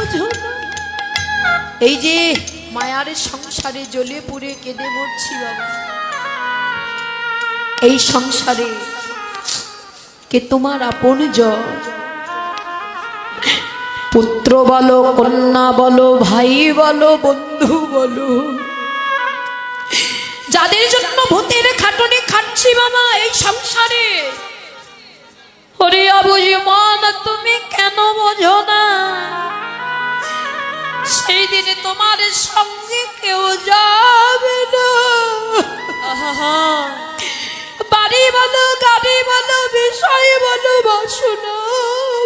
বোঝো না? এই যে মায়ার সংসারে জ্বলে পুড়ে কেঁদে মরছি বাবা, এই সংসারে কে তোমার আপন জন? পুত্র বলো, কন্যা বলো, ভাই বলো, বন্ধু বলো, যাদের জন্য ভূতের খাটুনি খাচ্ছি বাবা এই সংসারে, ওরে অবুঝ মন তুমি কেন বোঝো না? সেই দিনে তোমার সঙ্গে কেউ যাবে না। বাড়ি বলো, গাড়ি বলো, বিষয় বলো, বাসনা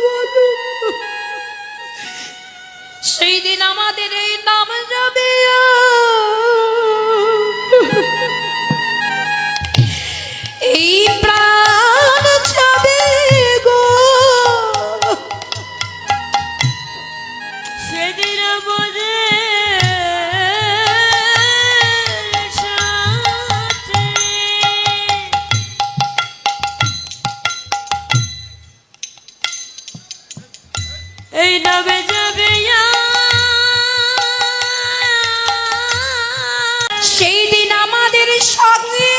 বলো, সেই দিন আমাদের এই নাম যাবে এই প্রাণ যাবে গো। সেদিন বোঝে এই নামে যাবে সেই দিন আমাদের সঙ্গে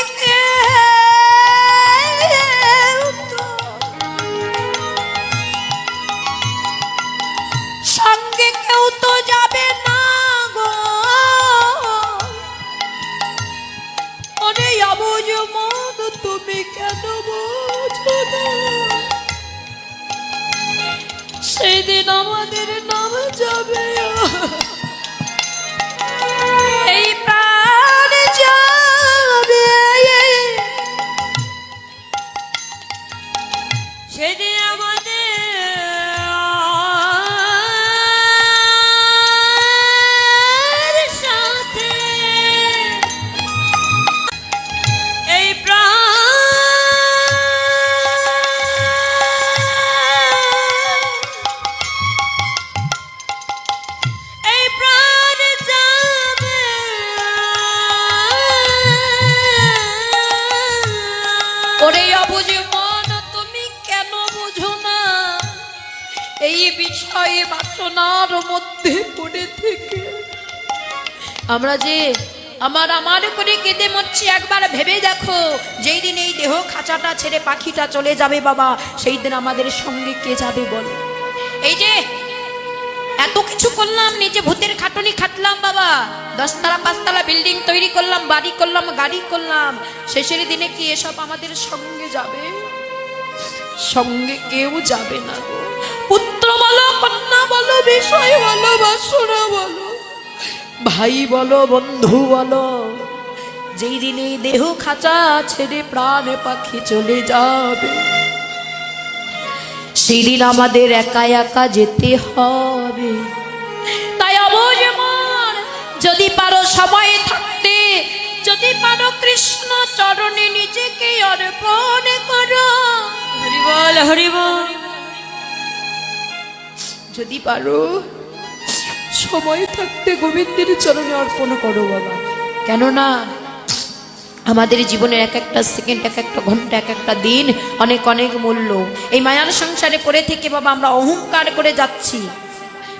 সঙ্গে কেউ তো যাবে না গো। ওরে অবুঝ মন তুমি কেন বোঝো না? সেই দিন আমাদের নাম যাবে এই প্রাণ যাবে। সেদিন আমাদের সাথে এই প্রাণ যাবে। ওরে অবুঝ মন তুমি কেন বুঝো না? এই বিষয়ে বাসনার মধ্যে পড়ে থেকে আমরা যে আমার করে কেঁদে মরছি, একবার ভেবে দেখো যেই দিন এই দেহ খাঁচাটা ছেড়ে পাখিটা চলে যাবে বাবা, সেই দিন আমাদের সঙ্গে কে যাবে বল? এই যে এত কিছু করলাম, নিজে ভূতের খাটুনি খাটলাম বাবা, 10 তলা 5 তলা বিল্ডিং তৈরি করলাম, বাড়ি করলাম, গাড়ি করলাম, শেষের দিনে কি এসব আমাদের সঙ্গে যাবে? সঙ্গে কেউ যাবে না। পুত্র বলো, কন্যা বলো, বিষয় বলো, বাসনা বলো, ভাই বলো, বন্ধু বলো, যেই দিন এই দেহ খাঁচা ছেড়ে প্রাণ পাখি চলে যাবে, সেদিন আমাদের একা একা যেতে হবে। তাই অবুঝ মন যদি পারো সময় থাকতে, যদি পারো কৃষ্ণ চরণে নিজেকে অর্পণ করো। হরি বল, হরি বল। যদি পারো সময় থাকতে গোবিন্দের চরণে অর্পণ করো বাবা। কেননা আমাদের জীবনের এক একটা সেকেন্ড, এক একটা ঘন্টা, এক একটা দিন অনেক অনেক মূল্য। এই মায়ার সংসারে পড়ে থেকে বাবা আমরা অহংকার করে যাচ্ছি,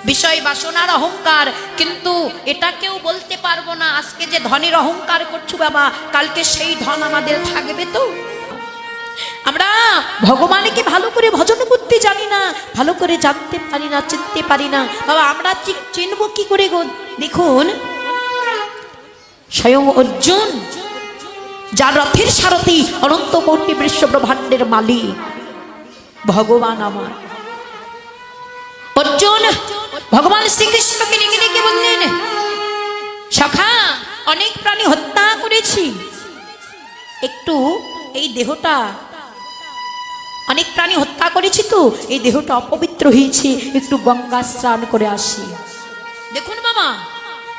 বিষয় বাসনার অহংকার, কিন্তু এটা কেউ বলতে পারবো না আজকে যে ধনের অহংকার করছো বাবা, কালকে সেই ধন আমাদের থাকবে তো? আমরা ভগবানকে ভালো করে ভজন করতে জানি না, ভালো করে জানতে পারি না, চিনতে পারি না বাবা। আমরা চিনবো কি করে গো? দেখুন স্বয়ং অর্জুন, যার রথের সারথি, অনন্ত কোটি বিশ্ব ব্রহ্মাণ্ডের মালিক ভগবান আমার অর্জুন, ভগবান শ্রীকৃষ্ণকে ডেকে ডেকে বললেন, সখা অনেক প্রাণী হত্যা করেছি, একটু এই দেহটা, অনেক প্রাণী হত্যা করেছি তো এই দেহটা অপবিত্র হয়েছে, একটু গঙ্গা স্নান করে আসি। দেখুন মামা,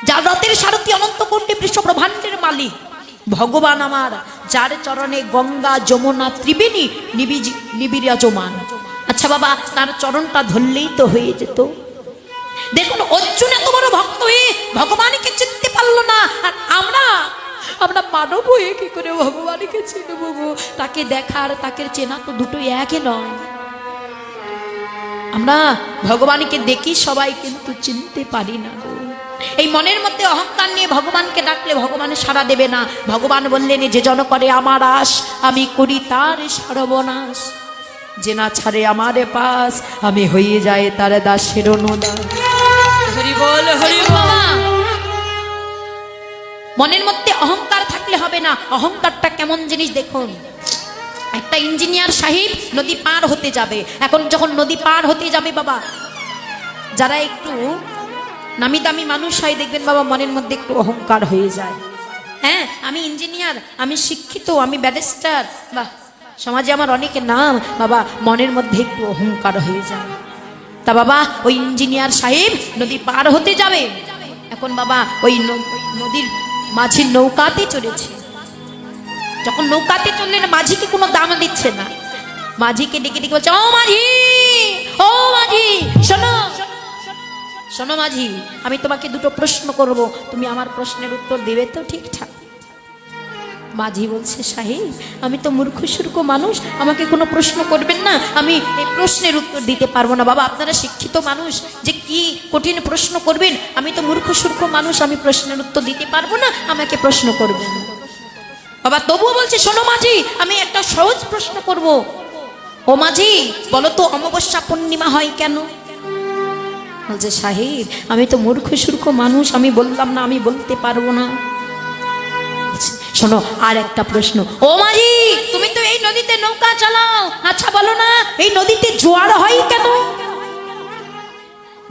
যার রথের সারথি, অনন্ত কোটি বিশ্ব ব্রহ্মাণ্ডের মালিক ভগবান আমার, যার চরণে গঙ্গা যমুনা ত্রিবেণী নিবিরাজমান। আচ্ছা বাবা, তার চরণটা ধরলেই তো হয়ে যেত। দেখুন অর্জুন এত বড় ভক্ত হয়ে ভগবানকে চিনতে পারলো না, আর আমরা মানব হয়ে কি করে ভগবানকে চিনবো গো? তাকে দেখার তাকে চেনা তো দুটোই একই নয়। আমরা ভগবানকে দেখি সবাই, কিন্তু চিনতে পারি না গো। এই মনের মধ্যে অহংকার নিয়ে ভগবানকে ডাকলে ভগবান সাড়া দেবে না। ভগবান বললেন, যে জন করে আমার আশ, আমি করি তার সর্বনাশ। যে না ছাড়ে আমার পাশ, আমি হয়ে যায় তার দাসের অনুদাস। হরি বল হরি বল। বাবা, মনের মধ্যে অহংকার থাকলে হবে না। অহংকারটা কেমন জিনিস দেখুন। একটা ইঞ্জিনিয়ার সাহেব নদী পার হতে যাবে। এখন যখন নদী পার হতে যাবে বাবা, যারা একটু নামি দামি মানুষ হয় দেখবেন বাবা, মনের মধ্যে একটু অহংকার হয়ে যায়। হ্যাঁ, আমি ইঞ্জিনিয়ার, আমি শিক্ষিত, আমি ব্যারিস্টার, বাহ, সমাজে আমার অনেকে নাম। বাবা, মনের মধ্যে একটু অহংকার হয়ে যায়। তা বাবা, ওই ইঞ্জিনিয়ার সাহেব নদী পার হতে যাবে। এখন বাবা ওই নদীর মাঝির নৌকাতে চড়েছে। যখন নৌকাতে চললেন, মাঝিকে কোনো দাম দিচ্ছে না। মাঝিকে ডেকে ডেকে বলছে, ও মাঝি, ও মাঝি, শোনো শোনো মাঝি, আমি তোমাকে দুটো প্রশ্ন করব, তুমি আমার প্রশ্নের উত্তর দেবে তো ঠিকঠাক? মাঝি বলছে, সাহেব আমি তো মূর্খ সূর্খ মানুষ, আমাকে কোনো প্রশ্ন করবেন না, আমি এই প্রশ্নের উত্তর দিতে পারবো না। বাবা, আপনারা শিক্ষিত মানুষ, যে কি কঠিন প্রশ্ন করবেন, আমি তো মূর্খ সূর্খ মানুষ, আমি প্রশ্নের উত্তর দিতে পারবো না, আমাকে প্রশ্ন করবেন। বাবা তবুও বলছে, শোনো মাঝি, আমি একটা সহজ প্রশ্ন করব। ও মাঝি, বলো তো অমাবস্যা পূর্ণিমা হয় কেন? বলছে, সাহেব আমি তো মূর্খ সূর্খ মানুষ, আমি বললাম না, আমি বলতে পারবো না। শোনো আর একটা প্রশ্ন। ও মাঝি, তুমি তো এই নদীতে নৌকা চালাও, আচ্ছা বলো না, এই নদীতে জোয়ার হয় কেন?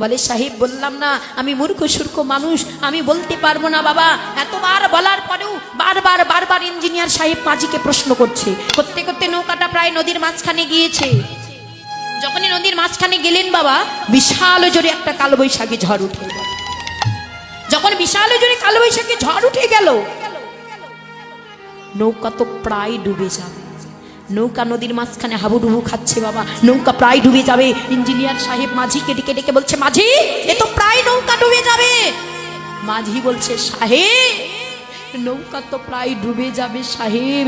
বলে, সাহেব বললাম না, আমি মূর্খ সূর্খ মানুষ, আমি বলতে পারবো না। বাবা, এতবার বলার পরেও বারবার ইঞ্জিনিয়ার সাহেব মাঝিকে প্রশ্ন করছে। করতে করতে নৌকাটা প্রায় নদীর মাঝখানে গিয়েছে। যখনই নদীর মাঝখানে গেলেন বাবা, বিশাল জোরে একটা কালবৈশাখী ঝড় উঠে গেল। যখন বিশাল জোরে কালবৈশাখী ঝড় উঠে গেল, নৌকা তো প্রায় ডুবে যাবে। নৌকা নদীর মাঝখানে হাবুডুবু খাচ্ছে বাবা, নৌকা প্রায় ডুবে যাবে। ইঞ্জিনিয়ার সাহেব মাঝিকে ডেকে ডেকে বলছে, মাঝি এ তো প্রায় নৌকা ডুবে যাবে। মাঝি বলছে, সাহেব নৌকা তো প্রায় ডুবে যাবে, সাহেব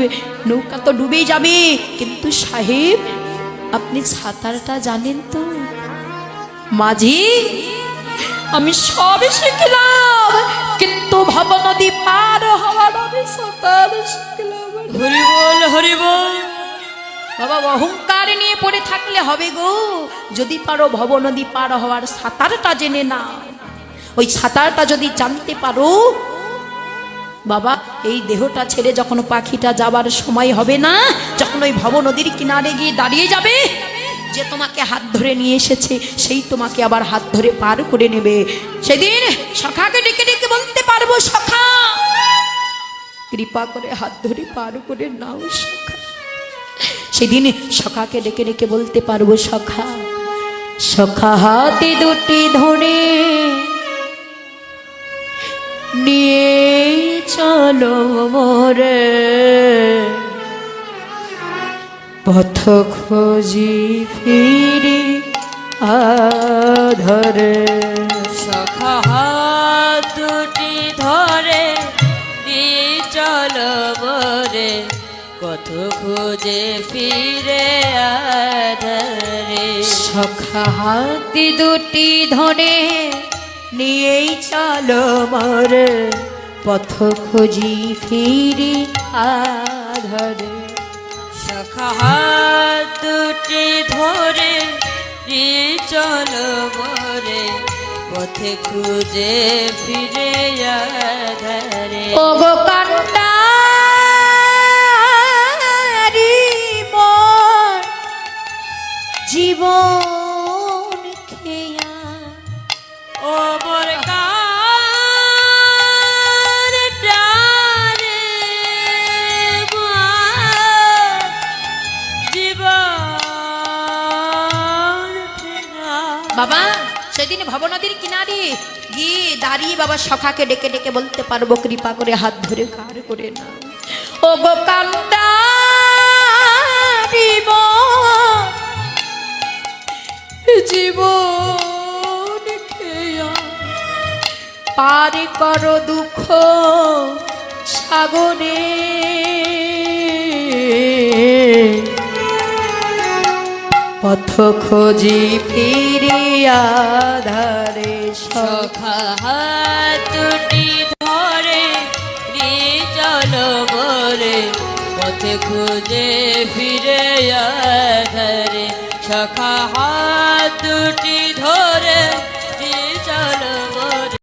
নৌকা তো ডুবে যাবে, কিন্তু সাহেব আপনি সাঁতারটা জানেন তো? মাঝি, আমি সব শিখলাম, কিন্তু ভব নদী পার হওয়ার আমি সাঁতার শিখলাম। হরি বল হরি বল। বাবা, অহংকার নিয়ে পড়ে থাকলে হবে গো। যদি পারো ভব নদী পার হওয়ার সাঁতারটা জেনে না, ওই সাঁতারটা যদি জানতে পারো বাবা, এই দেহটা ছেড়ে যখন পাখিটা যাবার সময় হবে না, যখন ওই ভব নদীর কিনারে গিয়ে দাঁড়িয়ে যাবে, যে তোমাকে হাত ধরে নিয়ে এসেছে সেই তোমাকে আবার হাত ধরে পার করে নেবে। সেদিন সখাকে ডেকে ডেকে বলতে পারবো, সখা কৃপা করে হাত ধরে পার করে নাও সখা। সেদিন সখাকে ডেকে ডেকে বলতে পারবো, সখা সখা হাতে দুটি ধরে নিয়ে চলো মোরে, পথ খোঁজি ফিরি আধরে। সখা হাত দুটি ধরে নিয়ে চলো মোরে, কত খুঁজে ফিরে আধারে। সখা হাতে দুটি ধরে নিয়েই চলো মোরে, পথ খোঁজি ফিরি আধরে। সখা হাত দুটি ধরে নিয়ে চলো মোরে, পথে খুঁজে ফিরে আধারে। ও গো কান্ডারি মন জীবন খেয়া, ও মোর কার প্রাণে মা, জীবন ফেরা। বাবা, সেদিন ভবনদীর কিনারে গিয়ে দাঁড়িয়ে বাবা সখাকে ডেকে ডেকে বলতে পারবো, কৃপা করে হাত ধরে কার করে না। ও গো কান্ডারি মন জীবন খেয়া, পার করো দুঃখ সাগরে। পথ খোঁজি ফিরিয়া ধারে সখা হাত দুটি ধরে নিয়ে চলো মোরে পথে খুঁজে ফিরে আধারে সখা হাত দুটি ধরে